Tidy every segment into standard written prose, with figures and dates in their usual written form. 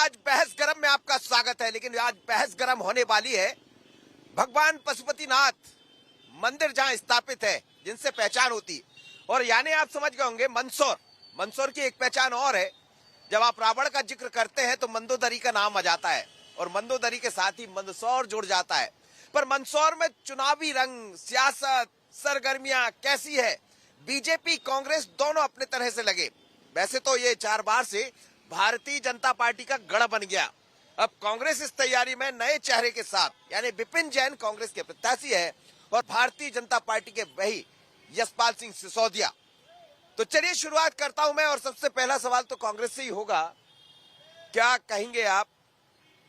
आज बहस गरम में आपका स्वागत है। लेकिन आज बहस गरम होने वाली है भगवान पशुपतिनाथ मंदिर जहां स्थापित है, जिनसे पहचान होती है। और यानी आप समझ गए होंगे मंदसौर की एक पहचान और है। जब आप रावण का जिक्र करते हैं तो मंदोदरी का नाम आ जाता है और मंदोदरी के साथ ही मंदसौर जुड़ जाता है। पर मंदसौर में चुनावी रंग, सियासत, सरगर्मियां कैसी है? बीजेपी कांग्रेस दोनों अपने तरह से लगे। वैसे तो ये 4 बार से भारतीय जनता पार्टी का गढ़ बन गया। अब कांग्रेस इस तैयारी में नए चेहरे के साथ यानी विपिन जैन कांग्रेस के प्रत्याशी है और भारतीय जनता पार्टी के वही यशपाल सिंह सिसोदिया। तो चलिए शुरुआत करता हूं मैं और सबसे पहला सवाल तो कांग्रेस से ही होगा। क्या कहेंगे आप,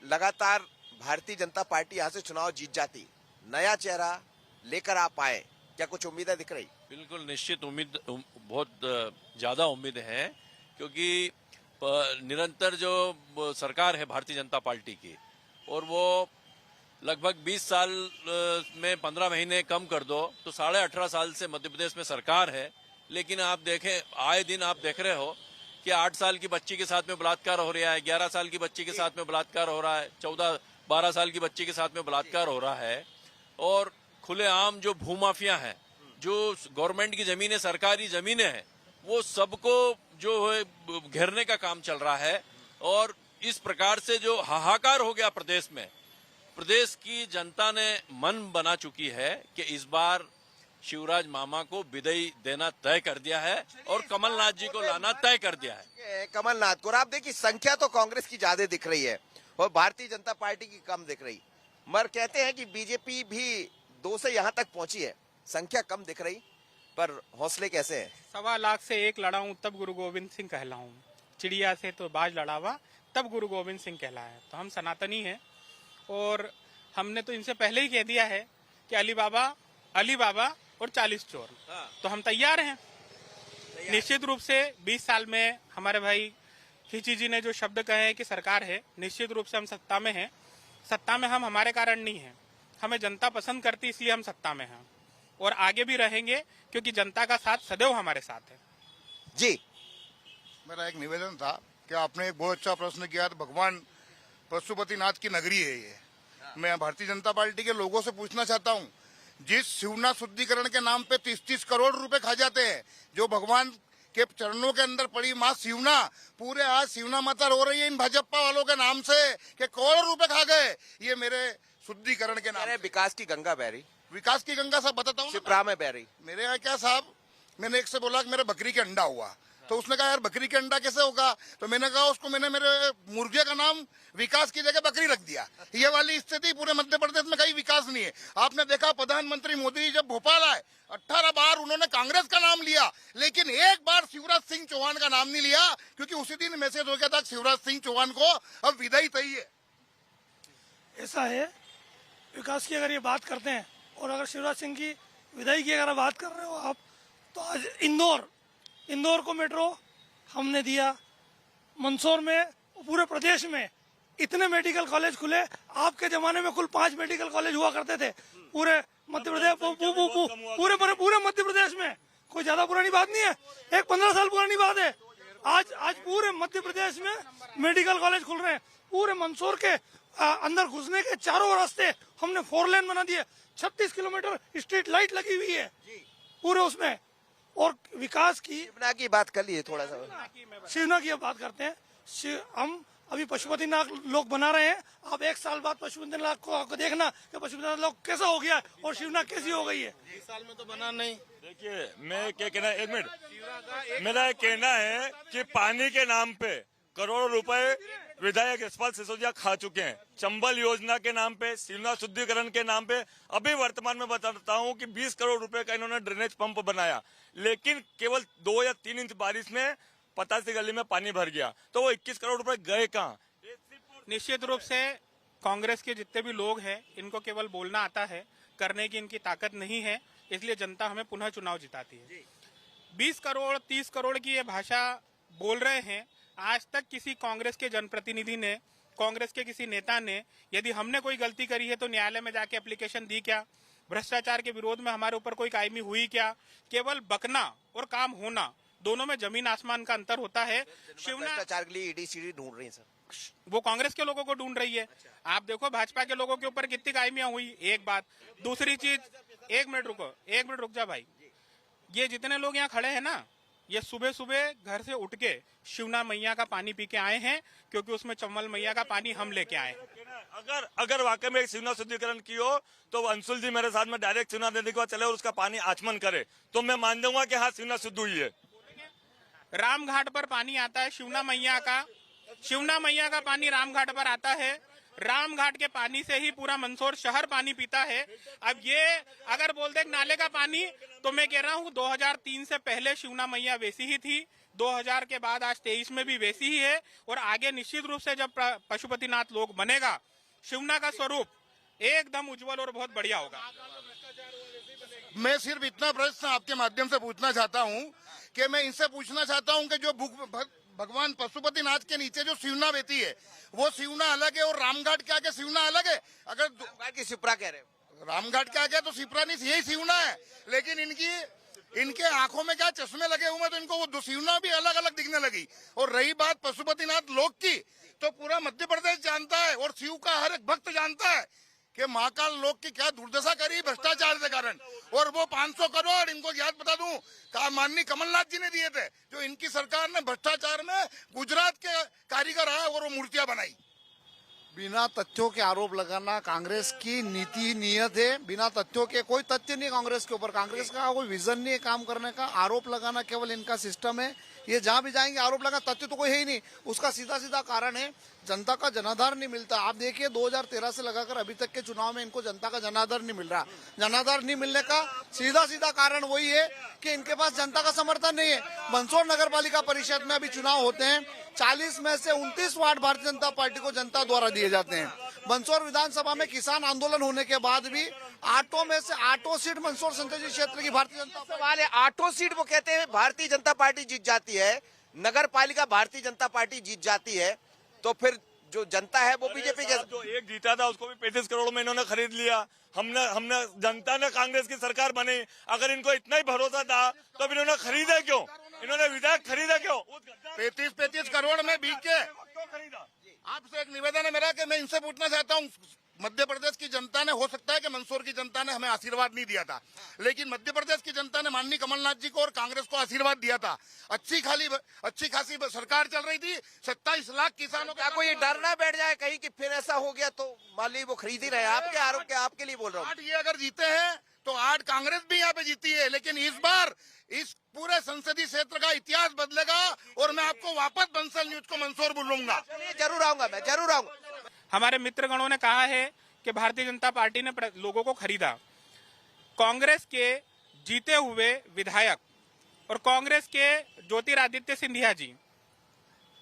लगातार भारतीय जनता पार्टी यहां से चुनाव जीत जाती, नया चेहरा लेकर आप आए, क्या कुछ उम्मीदें दिख रही? बिल्कुल निश्चित उम्मीद, बहुत ज्यादा उम्मीद है, क्योंकि निरंतर जो सरकार है भारतीय जनता पार्टी की, और वो लगभग 20 साल में 15 महीने कम कर दो तो 18.5 साल से मध्य प्रदेश में सरकार है। लेकिन आप देखें, आए दिन आप देख रहे हो कि 8 साल की बच्ची के साथ में बलात्कार हो रहा है, 11 साल की बच्ची के साथ में बलात्कार हो रहा है, 14-12 साल की बच्ची के साथ में बलात्कार हो रहा है। और खुलेआम जो भूमाफिया है, जो गवर्नमेंट की जमीनें, सरकारी जमीनें हैं, वो सबको जो है घेरने का काम चल रहा है। और इस प्रकार से जो हाहाकार हो गया प्रदेश में, प्रदेश की जनता ने मन बना चुकी है कि इस बार शिवराज मामा को विदाई देना तय कर दिया है और कमलनाथ जी को लाना तय कर दिया है। कमलनाथ को आप देखिए, संख्या तो कांग्रेस की ज्यादा दिख रही है और भारतीय जनता पार्टी की कम दिख रही। मगर कहते हैं कि बीजेपी भी 2 से यहां तक पहुंची है, संख्या कम दिख रही, पर हौसले कैसे हैं? 1.25 लाख से 1 लड़ाऊं तब गुरु गोविंद सिंह कहलाऊं, चिड़िया से तो बाज लड़ावा तब गुरु गोविंद सिंह कहलाया। तो हम सनातनी हैं और हमने तो इनसे पहले ही कह दिया है कि अली बाबा और 40 चोर। तो हम तैयार हैं। निश्चित रूप से 20 साल में हमारे भाई खिची जी ने जो शब्द कहे हैं कि सरकार है, निश्चित रूप से हम सत्ता में हैं। सत्ता में हम हमारे कारण नहीं है, हमें जनता पसंद करती, इसलिए हम सत्ता में हैं और आगे भी रहेंगे, क्योंकि जनता का साथ सदैव हमारे साथ है। जी, मेरा एक निवेदन था कि आपने एक बहुत अच्छा प्रश्न किया। तो भगवान पशुपतिनाथ की नगरी है ये। मैं भारतीय जनता पार्टी के लोगों से पूछना चाहता हूँ, जिस शिवना शुद्धिकरण के नाम पे 30-30 करोड़ रुपए खा जाते हैं, जो भगवान के चरणों के अंदर पड़ी माँ शिवना, पूरे आज शिवना माता रो रही है इन भाजपा वालों के नाम से कि करोड़ों रुपए खा गए ये मेरे शुद्धिकरण के नाम। विकास की गंगा बह रही, विकास की गंगा साहब बताता हूँ, शिप्रा में बह रही। मेरे यहाँ क्या साहब, मैंने एक से बोला कि मेरे बकरी के अंडा हुआ, तो उसने कहा यार बकरी के अंडा कैसे होगा? तो मैंने कहा उसको, मैंने मेरे मुर्गे का नाम विकास की जगह बकरी रख दिया। ये वाली स्थिति पूरे मध्य प्रदेश में कहीं विकास नहीं है। आपने देखा प्रधानमंत्री मोदी जब भोपाल आए, 18 बार उन्होंने कांग्रेस का नाम लिया, लेकिन एक बार शिवराज सिंह चौहान का नाम नहीं लिया, क्योंकि उसी दिन मैसेज हो गया था शिवराज सिंह चौहान को अब विदाई तय है। ऐसा है, विकास की अगर ये बात करते हैं और अगर शिवराज सिंह की विदाई की अगर बात कर रहे हो आप, तो आज इंदौर को मेट्रो हमने दिया। मंदसौर में, पूरे प्रदेश में इतने मेडिकल कॉलेज खुले। आपके जमाने में कुल 5 मेडिकल कॉलेज हुआ करते थे पूरे मध्य प्रदेश, पूरे मध्य प्रदेश में। कोई ज्यादा पुरानी बात नहीं है, एक 15 साल पुरानी बात है। आज पूरे मध्य प्रदेश में मेडिकल कॉलेज खुल रहे हैं। पूरे मंदसौर के अंदर घुसने के चारों रास्ते हमने 4 लेन बना दिए। 36 किलोमीटर स्ट्रीट लाइट लगी हुई है पूरे उसमें। और विकास की शिवना की बात कर लिए, थोड़ा सा शिवना की बात करते हैं। हम अभी पशुपतिनाथ लोग बना रहे हैं। आप 1 साल बाद पशुपतिनाथ को देखना कि पशुपतिनाथ लोग कैसा हो गया और शिवना कैसी हो गई है। 20 साल में तो बना नहीं। देखिए, मैं क्या कहना, 1 मिनट, मेरा कहना है कि पानी के नाम पे करोड़ों रुपए विधायक यशपाल सिसोदिया खा चुके हैं। चंबल योजना के नाम पे, शिवना शुद्धिकरण के नाम पे, अभी वर्तमान में बताता हूँ कि 20 करोड़ रुपए का इन्होंने ड्रेनेज पंप बनाया, लेकिन केवल 2 या 3 इंच बारिश में पतासी गली में पानी भर गया, तो वो 21 करोड़ रुपए गए कहाँ? निश्चित रूप से कांग्रेस के जितने भी लोग हैं, इनको केवल बोलना आता है, करने की इनकी ताकत नहीं है, इसलिए जनता हमें पुनः चुनाव जिताती है। 20 करोड़ 30 करोड़ की ये भाषा बोल रहे हैं। आज तक किसी कांग्रेस के जनप्रतिनिधि ने, कांग्रेस के किसी नेता ने, यदि हमने कोई गलती करी है तो न्यायालय में जाके एप्लीकेशन दी क्या? भ्रष्टाचार के विरोध में हमारे ऊपर कोई कायमी हुई क्या? केवल बकना और काम होना, दोनों में जमीन आसमान का अंतर होता है। भ्रष्टाचार के लिए ईडी सीडी ढूंढ रही है सर। वो कांग्रेस के लोगों को ढूंढ रही है। आप देखो भाजपा के लोगों के ऊपर कितनी कायमियां हुई। एक बात, दूसरी चीज, एक मिनट रुक जा भाई। ये जितने लोग यहाँ खड़े हैं ना, ये सुबह सुबह घर से उठ के शिवना मैया का पानी पी के आए हैं, क्योंकि उसमें चम्बल मैया का पानी हम लेके आए हैं। अगर वाकई में शिवना शुद्धिकरण की हो तो अंशुल जी मेरे साथ में डायरेक्ट शिवना नदी को चले और उसका पानी आचमन करे तो मैं मान दूंगा कि हाँ शिवना शुद्ध हुई है। रामघाट पर पानी आता है शिवना मैया का पानी रामघाट पर आता है। रामघाट के पानी से ही पूरा मंदसौर शहर पानी पीता है। अब ये अगर बोल दे नाले का पानी, तो मैं कह रहा हूँ 2003 से पहले शिवना मैया वैसी ही थी, 2000 के बाद आज 23 में भी वैसी ही है, और आगे निश्चित रूप से जब पशुपतिनाथ लोक बनेगा, शिवना का स्वरूप एकदम उज्जवल और बहुत बढ़िया होगा। मैं सिर्फ इतना प्रश्न आपके माध्यम से पूछना चाहता हूँ कि मैं इनसे पूछना चाहता हूँ कि जो भगवान पशुपतिनाथ के नीचे जो शिवना बहती है वो शिवना अलग है और रामघाट के आगे शिवना अलग है। अगर रामघाट की शिप्रा कह रहे हो, रामघाट के आगे तो शिप्रा नहीं, यही शिवना है, लेकिन इनके आंखों में क्या चश्मे लगे हुए, तो इनको वो दो शिवना भी अलग अलग दिखने लगी। और रही बात पशुपतिनाथ लोक की, तो पूरा मध्य प्रदेश जानता है और शिव का हर एक भक्त जानता है कि महाकाल लोक की क्या दुर्दशा करी भ्रष्टाचार के कारण। और वो 500 करोड़ इनको याद बता दूं माननीय कमलनाथ जी ने दिए थे, जो इनकी सरकार ने भ्रष्टाचार में गुजरात के कारीगर आए और वो मूर्तियां बनाई। बिना तथ्यों के आरोप लगाना कांग्रेस की नीति नियत है। बिना तथ्यों के कोई तथ्य नहीं कांग्रेस के ऊपर, कांग्रेस का कोई विजन नहीं है काम करने का। आरोप लगाना केवल इनका सिस्टम है। ये जहां भी जाएंगे आरोप लगा, तथ्य तो कोई है ही नहीं। उसका सीधा सीधा कारण है जनता का जनाधार नहीं मिलता। आप देखिए 2013 से लगाकर अभी तक के चुनाव में इनको जनता का जनाधार नहीं मिल रहा। जनाधार नहीं मिलने का सीधा सीधा कारण वही है कि इनके पास जनता का समर्थन नहीं है। मंदसौर नगर पालिका परिषद में अभी चुनाव होते हैं, 40 में से 29 वार्ड भारतीय जनता पार्टी को जनता द्वारा दिए जाते हैं। मंदसौर विधानसभा में किसान आंदोलन होने के बाद भी 8 में से 8 सीट मंदसौर संसदीय क्षेत्र की भारतीय जनता सवाल है 8 सीट वो कहते हैं भारतीय जनता पार्टी जीत जाती है, नगर पालिका भारतीय जनता पार्टी जीत जाती है, तो फिर जो जनता है वो बीजेपी के। जो एक जीता था उसको भी 35 करोड़ में इन्होंने खरीद लिया। हमने जनता ने कांग्रेस की सरकार बनी। अगर इनको इतना ही भरोसा था तो इन्होंने खरीदा क्यों? इन्होंने विधायक खरीदा क्यों? 35 करोड़ में बिक के। आपसे एक निवेदन है मेरा कि मैं इनसे पूछना चाहता हूँ, मध्य प्रदेश की जनता ने, हो सकता है कि मंदसौर की जनता ने हमें आशीर्वाद नहीं दिया था, लेकिन मध्य प्रदेश की जनता ने माननीय कमलनाथ जी को और कांग्रेस को आशीर्वाद दिया था। अच्छी खासी सरकार चल रही थी। 27 लाख किसानों क्या कोई डर ना बैठ जाए कहीं कि फिर ऐसा हो गया तो मान ली वो खरीद ही रहे? आपके आरोप के आपके लिए बोल रहा हूँ। 8 ये अगर जीते हैं तो 8 कांग्रेस भी यहाँ पे जीती है, लेकिन इस बार इस पूरे संसदीय क्षेत्र का इतिहास बदलेगा और मैं आपको वापस बंसल न्यूज को मंदसौर बुलाऊंगा। जरूर आऊंगा, मैं जरूर आऊंगा। हमारे मित्रगणों ने कहा है कि भारतीय जनता पार्टी ने लोगों को खरीदा। कांग्रेस के जीते हुए विधायक और कांग्रेस के ज्योतिरादित्य सिंधिया जी,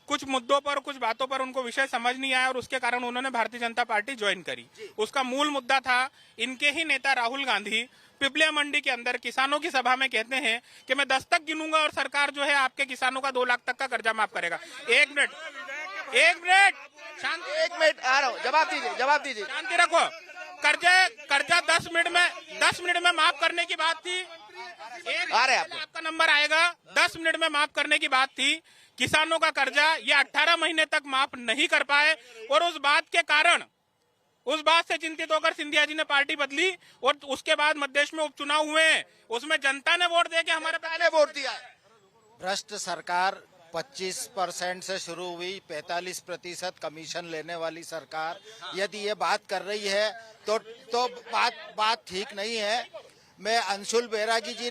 कुछ मुद्दों पर, कुछ बातों पर उनको विषय समझ नहीं आया और उसके कारण उन्होंने भारतीय जनता पार्टी ज्वाइन करी। उसका मूल मुद्दा था, इनके ही नेता राहुल गांधी पिपलिया मंडी के अंदर किसानों की सभा में कहते हैं कि मैं 10 तक गिनूंगा और सरकार जो है आपके किसानों का 2 लाख तक का कर्जा माफ करेगा। एक मिनट शांति, 1 मिनट आ रहा हूँ, जवाब दीजिए। शांति रखो। कर्जा 10 मिनट में माफ करने की बात थी। आ रहे आपको। आपका नंबर आएगा। 10 मिनट में माफ करने की बात थी। किसानों का कर्जा ये 18 महीने तक माफ नहीं कर पाए और उस बात से चिंतित होकर सिंधिया जी ने पार्टी बदली और उसके बाद मध्य प्रदेश में उपचुनाव हुए हैं, उसमें जनता ने वोट दे के हमारे पहले वोट दिया। भ्रष्ट सरकार 25% से शुरू हुई, 45% कमीशन लेने वाली सरकार यदि ये बात कर रही है तो बात ठीक नहीं है। मैं अंशुल बैरागी जी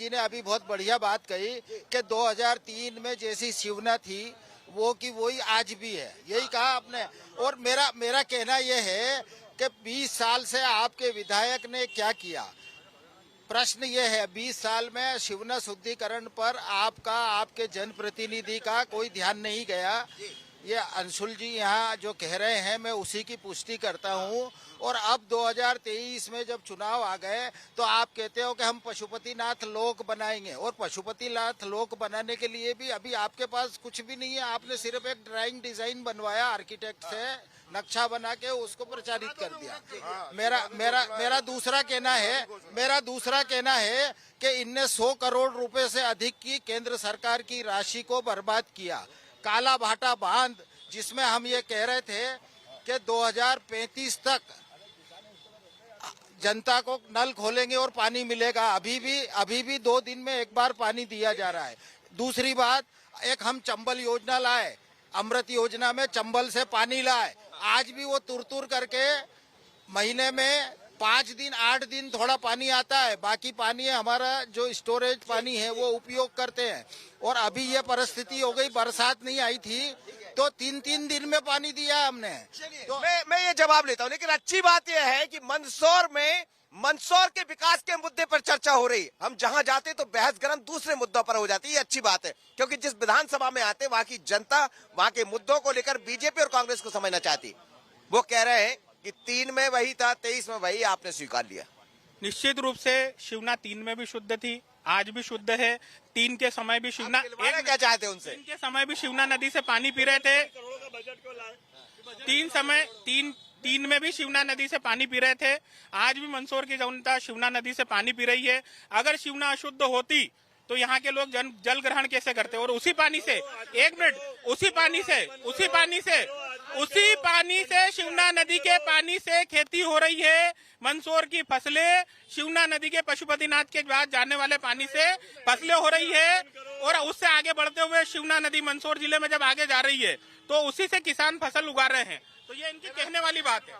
ने अभी बहुत बढ़िया बात कही कि 2003 में जैसी शिवना थी वो की वही आज भी है, यही कहा आपने। और मेरा कहना यह है कि 20 साल से आपके विधायक ने क्या किया। प्रश्न ये है 20 साल में शिवना शुद्धिकरण पर आपके जनप्रतिनिधि का कोई ध्यान नहीं गया। ये अंशुल जी यहाँ जो कह रहे हैं मैं उसी की पुष्टि करता हूँ। और अब 2023 में जब चुनाव आ गए तो आप कहते हो कि हम पशुपतिनाथ लोक बनाएंगे, और पशुपतिनाथ लोक बनाने के लिए भी अभी आपके पास कुछ भी नहीं है। आपने सिर्फ एक ड्राइंग डिजाइन बनवाया, आर्किटेक्ट से नक्शा बना के उसको प्रचारित कर दिया। मेरा दूसरा कहना है कि इनने 100 करोड़ रुपए से अधिक की केंद्र सरकार की राशि को बर्बाद किया। काला भाटा बांध जिसमें हम ये कह रहे थे कि 2035 तक जनता को नल खोलेंगे और पानी मिलेगा। अभी भी 2 दिन में एक बार पानी दिया जा रहा है। दूसरी बात, एक हम चंबल योजना लाए, अमृत योजना में चंबल से पानी लाए, आज भी वो तुर करके महीने में 5 दिन 8 दिन थोड़ा पानी आता है, बाकी पानी हमारा जो स्टोरेज पानी है वो उपयोग करते हैं। और अभी ये परिस्थिति हो गई, बरसात नहीं आई थी तो 3-3 दिन में पानी दिया है हमने। तो मैं ये जवाब लेता हूँ, लेकिन अच्छी बात यह है कि मंदसौर के विकास के मुद्दे पर चर्चा हो रही। हम जहां जाते तो बहस गर्म दूसरे मुद्दों पर हो जाती है। ये अच्छी बात है, क्योंकि जिस विधानसभा में आते वहां की जनता वहां के मुद्दों को लेकर बीजेपी और कांग्रेस को समझना चाहती। वो कह रहे हैं कि 3 में वही था, 23 में वही, आपने स्वीकार लिया। निश्चित रूप से शिवना 3 में भी शुद्ध थी, आज भी शुद्ध है। 3 के समय भी शिवना, क्या चाहते हैं उनसे? 3 के समय भी शिवना नदी से पानी पी रहे थे। 3 में भी शिवना नदी से पानी पी रहे थे। आज भी मंदसौर की जनता शिवना नदी से पानी पी रही है। अगर शिवना अशुद्ध होती तो यहाँ के लोग जल ग्रहण कैसे करते? और उसी पानी से, एक मिनट, उसी पानी से शिवना नदी के पानी से खेती हो रही है। मंदसौर की फसलें शिवना नदी के पशुपतिनाथ के बाद जाने वाले पानी से फसलें हो रही है। और उससे आगे बढ़ते हुए शिवना नदी मंदसौर जिले में जब आगे जा रही है तो उसी से किसान फसल उगा रहे हैं। तो ये इनकी कहने वाली बात है।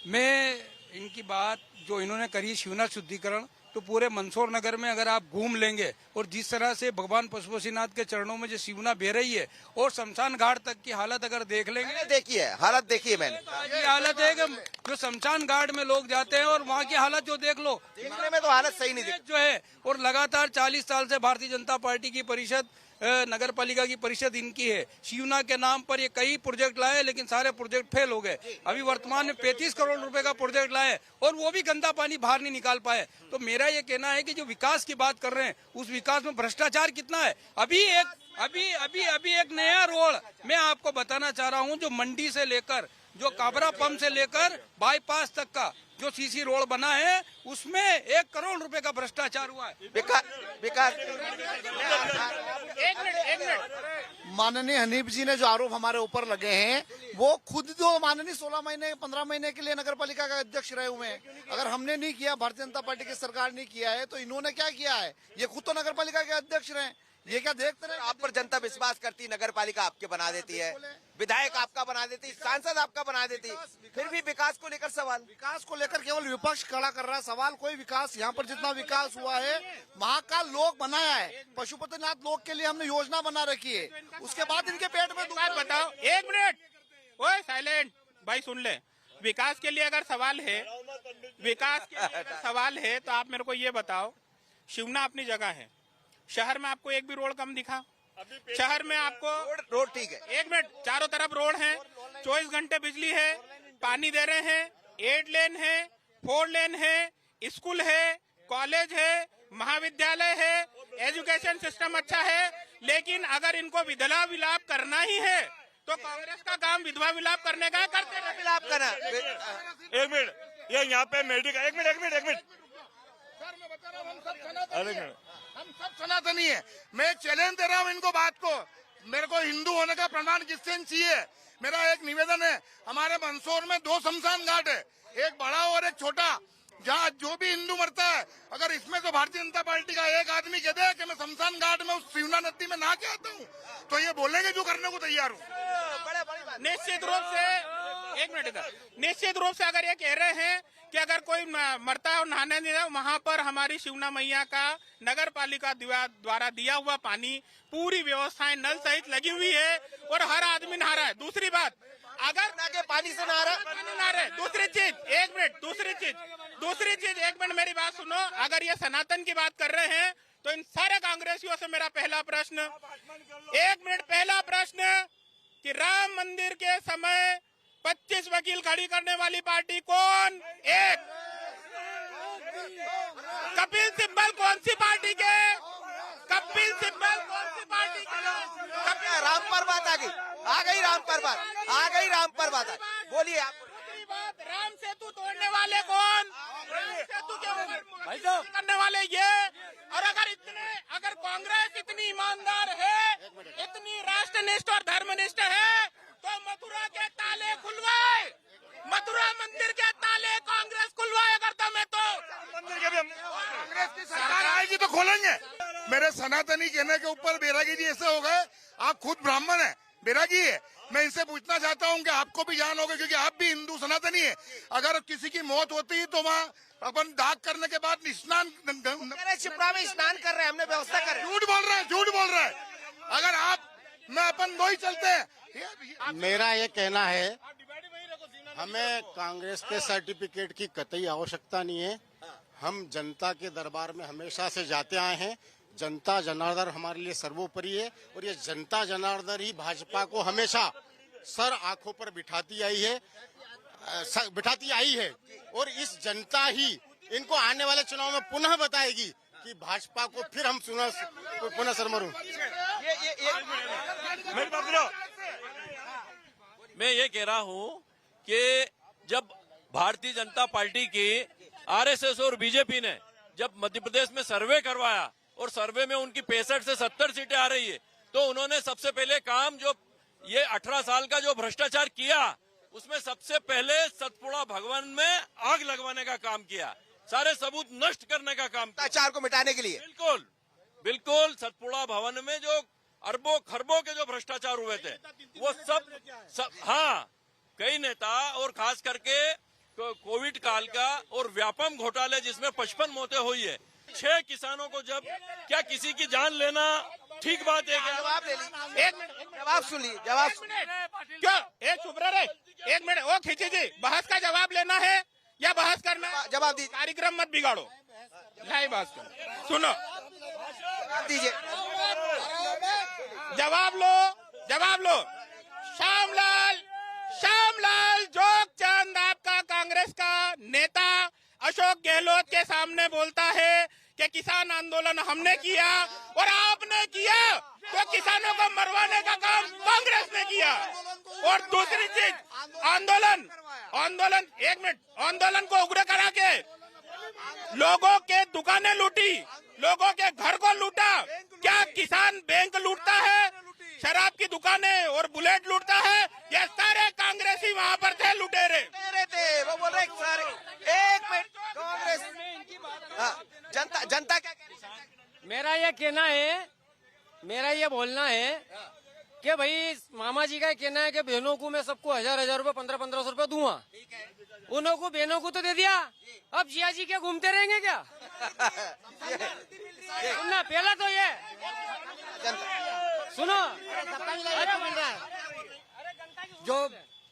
मैं इनकी बात जो इन्होंने करी शिवना शुद्धिकरण, तो पूरे मंदसौर नगर में अगर आप घूम लेंगे और जिस तरह से भगवान पशुपतिनाथ के चरणों में जो शिवना बह रही है और शमशान घाट तक की हालत अगर देख लेंगे, देखिए हालत, देखिए मैंने, ये हालत है कि जो शमशान घाट में लोग जाते हैं और वहाँ की हालत जो देख लो, देखने में तो हालत सही नहीं दिखती जो है। और लगातार 40 साल से भारतीय जनता पार्टी की परिषद, नगर पालिका की परिषद इनकी है। शिवना के नाम पर ये कई प्रोजेक्ट लाए, लेकिन सारे प्रोजेक्ट फेल हो गए। अभी वर्तमान में 35 करोड़ रुपए का प्रोजेक्ट लाए और वो भी गंदा पानी बाहर नहीं निकाल पाए। तो मेरा ये कहना है कि जो विकास की बात कर रहे हैं उस विकास में भ्रष्टाचार कितना है। अभी एक नया रोड मैं आपको बताना चाह रहा हूँ, जो मंडी से लेकर, जो काबरा पंप से लेकर बाईपास तक का जो सीसी रोड बना है, उसमें 1 करोड़ रुपए का भ्रष्टाचार हुआ है। विकास एक मिनट। माननीय हनीफ जी ने जो आरोप हमारे ऊपर लगे हैं, वो खुद जो माननीय 16 महीने 15 महीने के लिए नगर पालिका का अध्यक्ष रहे हुए हैं। अगर हमने नहीं किया, भारतीय जनता पार्टी की सरकार नहीं किया है, तो इन्होंने क्या किया है? ये खुद तो नगर पालिका के अध्यक्ष रहे। ये क्या देखते रहे? आप पर जनता विश्वास करती, नगर पालिका आपके बना देती है, विधायक आपका बना देती, सांसद आपका बना देती, फिर भी विकास को लेकर सवाल। विकास को लेकर केवल विपक्ष खड़ा कर रहा है सवाल। कोई विकास यहाँ पर जितना विकास हुआ है, महाकाल लोक बनाया है, पशुपतिनाथ लोक के लिए हमने योजना बना रखी है। उसके बाद इनके पेट में बात बताओ, 1 मिनट, ओए साइलेंट भाई, सुन ले। विकास के लिए अगर सवाल है तो आप मेरे को ये बताओ, शिवना अपनी जगह है, शहर में आपको एक भी रोड कम दिखा? शहर में आपको रोड ठीक है, 1 मिनट, चारों तरफ रोड है, 24 घंटे बिजली है, पानी दे रहे हैं, 8 लेन है, 4 लेन है, स्कूल है, कॉलेज है, महाविद्यालय है, एजुकेशन सिस्टम अच्छा है। लेकिन अगर इनको विधवा विलाप करना ही है तो कांग्रेस का काम विधवा विलाप करने का है, करते रहे। विलाप करना। 1 मिनट, ये यहाँ पे मेडिकल, एक मिनट हम सब सनातनी है। मैं चैलेंज दे रहा हूँ इनको, बात को, मेरे को हिंदू होने का प्रमाण किससे चाहिए? मेरा एक निवेदन है, हमारे मंदसौर में 2 शमशान घाट है, एक बड़ा और एक छोटा, जहाँ जो भी हिंदू मरता है, अगर इसमें तो भारतीय जनता पार्टी का एक आदमी कह दे कि मैं शमशान घाट में उस शिवना नदी में नहा के आता हूँ, तो ये बोलेंगे जो करने को तैयार हूँ। निश्चित रूप से, 1 मिनट इधर, निश्चित रूप से अगर ये कह रहे हैं कि अगर कोई मरता है और नहाने नहीं जाए, वहाँ पर हमारी शिवना मैया का नगर पालिका द्वारा दिया हुआ पानी, पूरी व्यवस्थाएं नल सहित लगी हुई है और हर आदमी नहा रहा है। दूसरी बात, अगर के पानी से नहा रहा, दूसरी चीज, 1 मिनट, दूसरी चीज 1 मिनट मेरी बात सुनो। अगर ये सनातन की बात कर रहे हैं तो इन सारे कांग्रेसियों से मेरा पहला प्रश्न, 1 मिनट, पहला प्रश्न कि राम मंदिर के समय 25 वकील खड़ी करने वाली पार्टी कौन? एक। कपिल सिब्बल कौन सी पार्टी के? कपिल सिब्बल कौन सी पार्टी के? राम पर बात आ गई राम पर बात बोलिए आप। राम सेतु तोड़ने वाले कौन? राम सेतु के करने वाले ये। और अगर कांग्रेस इतनी ईमानदार है, इतनी राष्ट्रनिष्ठ और धर्मनिष्ठ है, तो मथुरा के ताले खुलवाए, मथुरा मंदिर के ताले कांग्रेस खुलवाए अगर दम है तो। मंदिर के भी कांग्रेस की सरकार आएगी तो खोलेंगे। मेरे सनातनी कहने के ऊपर बैरागी जी ऐसे हो गए, आप खुद ब्राह्मण है, बैरागी है। मैं इनसे पूछना चाहता हूँ कि आपको भी जान होगा, क्योंकि आप भी हिंदू सनातनी है, अगर किसी की मौत होती है तो वहाँ अपन दाग करने के बाद स्नान, शिप्रा में स्नान कर रहे हैं, हमने व्यवस्था कर झूठ बोल रहे हैं, झूठ बोल रहे हैं। अगर आप मैं अपन दो ही चलते हैं। मेरा ये कहना है, हमें कांग्रेस के सर्टिफिकेट की कतई आवश्यकता नहीं है। हम जनता के दरबार में हमेशा से जाते आए हैं। जनता जनार्दन हमारे लिए सर्वोपरि है और ये जनता जनार्दन ही भाजपा को हमेशा सर आंखों पर बिठाती आई है और इस जनता ही इनको आने वाले चुनाव में पुनः बताएगी कि भाजपा को फिर हम पुनः सरमरू। मैं ये कह रहा हूँ कि जब भारतीय जनता पार्टी की आरएसएस और बीजेपी ने जब मध्य प्रदेश में सर्वे करवाया और सर्वे में उनकी 65 से 70 सीटें आ रही है, तो उन्होंने सबसे पहले काम जो ये 18 साल का जो भ्रष्टाचार किया, उसमें सबसे पहले सतपुड़ा भवन में आग लगवाने का काम किया, सारे सबूत नष्ट करने का काम किया, भ्रष्टाचार को मिटाने के लिए। बिल्कुल बिल्कुल सतपुड़ा भवन में जो अरबों खरबों के जो भ्रष्टाचार हुए थे वो सब हाँ, कई नेता और खास करके कोविड काल का और व्यापम घोटाले जिसमें 55 मौतें हुई है, 6 किसानों को जब क्या किसी की जान लेना ठीक बात है क्या? जवाब ले लीजिए, एक मिनट जवाब सुन लीजिए, जवाब क्यों एक चुप रहे, एक मिनट ओ खींची जी, बहस का जवाब लेना है या बहस करना है? जवाब दीजिए, कार्यक्रम मत बिगाड़ो, नहीं बहस करो, सुनो जवाब दीजिए, जवाब लो। श्यामलाल जोगचंद आपका कांग्रेस का नेता अशोक गहलोत के सामने बोलता है कि किसान आंदोलन हमने किया और आपने किया, तो किसानों को मरवाने का काम कांग्रेस ने किया। और दूसरी चीज, आंदोलन एक मिनट, आंदोलन को उग्र करा के लोगों के दुकानें लूटी, लोगों के घर को लूटा। क्या किसान बैंक लूटता है, शराब की दुकानें और बुलेट लूटता है? ये सारे कांग्रेसी वहाँ पर थे, लुटेरे थे। वो बोल रहे सर, एक मिनट, कांग्रेस जनता क्या कह रही है? मेरा ये बोलना है कि भाई मामा जी का कहना है कि बहनों को मैं सबको 1000 रुपए 1500 रुपए दूंगा, उन्हों को बहनों को तो दे दिया, अब जिया जी क्या घूमते रहेंगे क्या? सुनना पहला तो ये सुनो,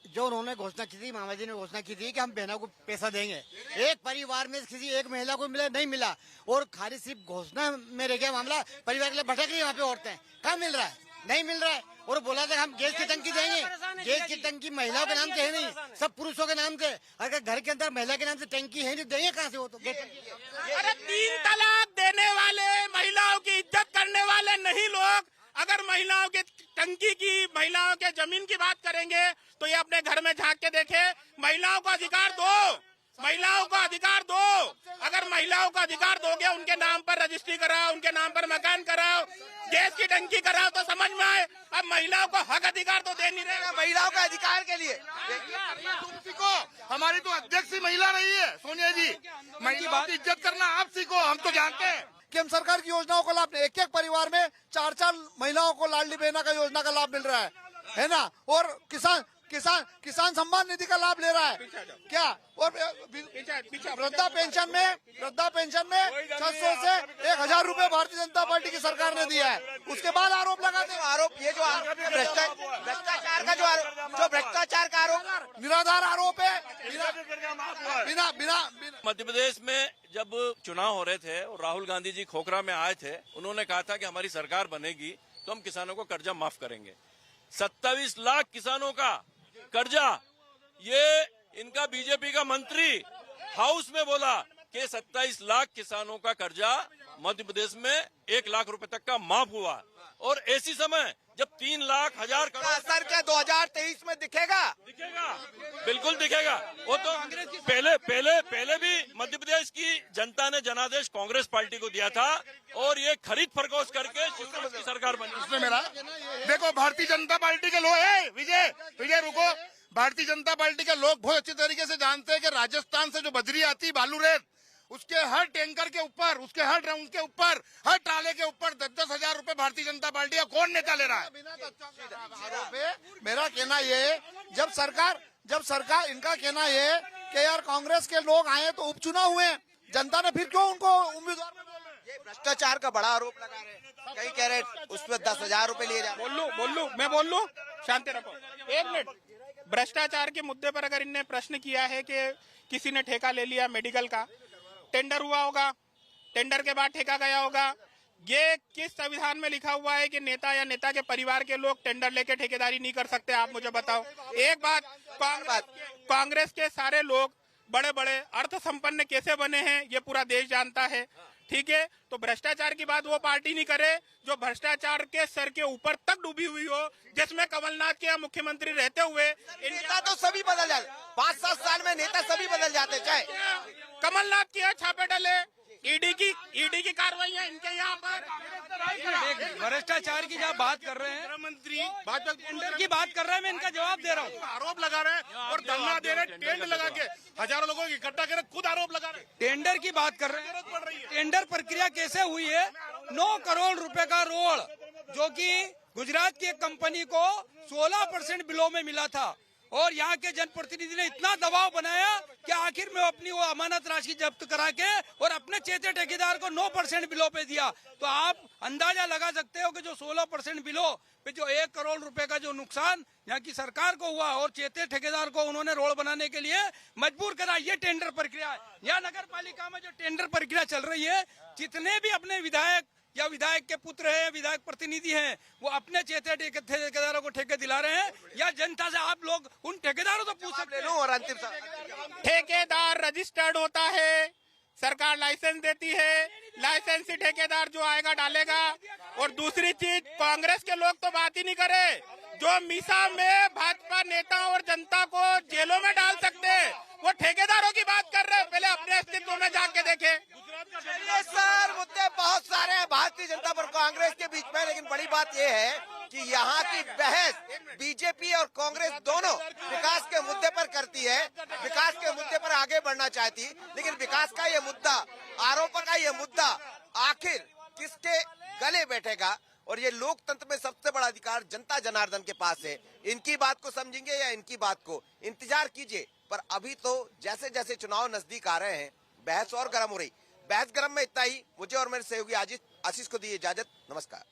जो उन्होंने घोषणा की थी, मामा जी ने घोषणा की थी कि हम बहनों को पैसा देंगे, एक परिवार में किसी एक महिला को मिला नहीं मिला, और खाली सिर्फ घोषणा में रह गया मामला। परिवार के लिए भटक रही है वहाँ पे औरतें, कहाँ मिल रहा है? नहीं मिल रहा है। और बोला था हम गैस की टंकी देंगे, गैस की टंकी महिलाओं के नाम से है नहीं, सब पुरुषों के नाम से। अगर घर के अंदर महिला के नाम से टंकी है नहीं, देंगे कहाँ से वो? तो अरे 3 तलाक देने वाले, महिलाओं की इज्जत करने वाले नहीं लोग अगर महिलाओं के टंकी की, महिलाओं के जमीन की बात करेंगे तो ये अपने घर में झांक के देखे। महिलाओं को अधिकार दो, महिलाओं को अधिकार दो। अगर महिलाओं को अधिकार दोगे, उनके नाम पर रजिस्ट्री कराओ, उनके नाम पर मकान कराओ, गैस की टंकी कराओ, तो समझ में आए। अब महिलाओं को हक अधिकार तो दे नहीं रहे। महिलाओं के अधिकार के लिए तुम सीखो, हमारी तो अध्यक्ष महिला रही है सोनिया जी, महिलाओं की इज्जत करना आप सीखो। हम तो जानते हैं कि हम सरकार की योजनाओं का लाभ, एक परिवार में 4 महिलाओं को लाडली बहना का योजना का लाभ मिल रहा है ना? और किसान सम्मान निधि का लाभ ले रहा है क्या? और वृद्धा पेंशन में 600 से 1000 रुपए भारतीय जनता पार्टी की सरकार ने दिया है। उसके बाद आरोप लगाते हैं, भ्रष्टाचार का जो भ्रष्टाचार का आरोप निराधार आरोप है। बिना मध्य प्रदेश में जब चुनाव हो रहे थे और राहुल गांधी जी खोखरा में आए थे, उन्होंने कहा था कि हमारी सरकार बनेगी तो हम किसानों को कर्जा माफ करेंगे। 27 लाख किसानों का कर्जा, ये इनका बीजेपी का मंत्री हाउस में बोला कि 27 लाख किसानों का कर्जा मध्य प्रदेश में 1 लाख रुपए तक का माफ हुआ। और ऐसी समय जब 3 लाख हजार का करोड़ असर क्या 2023 में दिखेगा? दिखेगा, बिल्कुल दिखेगा। वो तो पहले भी मध्य प्रदेश की जनता ने जनादेश कांग्रेस पार्टी को दिया था और ये खरीद फरोख्त करके शिवराज की सरकार बनी। उसने मेरा देखो भारतीय जनता पार्टी के लोग है विजय रुको। भारतीय जनता पार्टी के लोग बहुत अच्छी तरीके से जानते हैं कि राजस्थान से जो बजरी आती है बालू रेत, उसके हर टैंकर के ऊपर, उसके हर ड्रम के ऊपर, हर ट्राले के ऊपर 10-10 हजार रुपए भारतीय जनता पार्टी का कौन नेता ले रहा है? मेरा कहना ये है, जब सरकार इनका कहना ये है कि यार कांग्रेस के लोग आए तो उपचुनाव हुए, जनता ने फिर क्यों उनको उम्मीदवार में बोल रहे? ये भ्रष्टाचार का बड़ा आरोप लगा रहे हैं, कई कह रहे उसमें 10,000 रुपए लिए जा रहे मैं बोल लूं, शांति रखो, एक मिनट। भ्रष्टाचार के मुद्दे पर अगर इनने प्रश्न किया है कि किसी ने ठेका ले लिया मेडिकल का, टेंडर हुआ होगा, टेंडर के बाद ठेका गया होगा, ये किस संविधान में लिखा हुआ है कि नेता या नेता के परिवार के लोग टेंडर लेके ठेकेदारी नहीं कर सकते? आप मुझे बताओ। एक बात, कांग्रेस के सारे लोग बड़े बड़े अर्थ संपन्न कैसे बने हैं ये पूरा देश जानता है, ठीक है? तो भ्रष्टाचार की बात वो पार्टी नहीं करे जो भ्रष्टाचार के सर के ऊपर तक डूबी हुई हो, जिसमें कमलनाथ के मुख्यमंत्री रहते हुए नेता तो सभी बदल जाते, 5-7 साल में नेता सभी बदल जाते, चाहे कमलनाथ के यहाँ छापे डले, ईडी की कार्रवाइयां इनके यहाँ पर। भ्रष्टाचार की जब बात कर रहे हैं, मंत्री टेंडर की बात कर रहे हैं, मैं इनका जवाब दे रहा हूँ। आरोप लगा रहे हैं और धरना दे रहे हैं, टेंट लगा के हजारों लोगों को इकट्ठा कर खुद आरोप लगा रहे हैं। टेंडर की बात कर रहे हैं, टेंडर प्रक्रिया कैसे हुई है? 9 करोड़ रुपए का रोड जो कि गुजरात की एक कंपनी को 16% बिलों में मिला था और यहाँ के जनप्रतिनिधि ने इतना दबाव बनाया कि आखिर में अपनी वो अमानत राशि जब्त करा के और अपने चेते ठेकेदार को 9% बिलों पे दिया। तो आप अंदाजा लगा सकते हो कि जो 16% बिलों पे जो 1 करोड़ रुपए का जो नुकसान यहाँ की सरकार को हुआ और चेते ठेकेदार को उन्होंने रोड बनाने के लिए मजबूर करा, ये टेंडर प्रक्रिया है। यहाँ नगर पालिका में जो टेंडर प्रक्रिया चल रही है, जितने भी अपने विधायक या विधायक के पुत्र हैं, विधायक प्रतिनिधि हैं, वो अपने चेते ठेकेदारों को ठेके दिला रहे हैं या जनता से आप लोग उन ठेकेदारों तो पूछ सकते हैं। और अंतिम ठेकेदार रजिस्टर्ड होता है, सरकार लाइसेंस देती है, लाइसेंसी ठेकेदार जो आएगा डालेगा। और दूसरी चीज, कांग्रेस के लोग तो बात ही नहीं करे, जो मीसा में भाजपा नेता और जनता को जेलों में डाल सकते हैं, वो ठेकेदारों की बात कर रहे हैं। पहले अपने अस्तित्व में जाके देखे। सर मुद्दे बहुत सारे हैं भारतीय जनता और कांग्रेस के बीच में, लेकिन बड़ी बात यह है कि यहाँ की बहस बीजेपी और कांग्रेस दोनों विकास के मुद्दे पर करती है, विकास के मुद्दे पर आगे बढ़ना चाहती, लेकिन विकास का ये मुद्दा, आरोप का ये मुद्दा आखिर किसके गले बैठेगा? और ये लोकतंत्र में सबसे बड़ा अधिकार जनता जनार्दन के पास है। इनकी बात को समझेंगे या इनकी बात को, इंतजार कीजिए। पर अभी तो जैसे जैसे चुनाव नजदीक आ रहे हैं, बहस और गर्म हो रही। बहस गर्म में इतना ही। मुझे और मेरे सहयोगी आशीष को दी इजाजत। नमस्कार।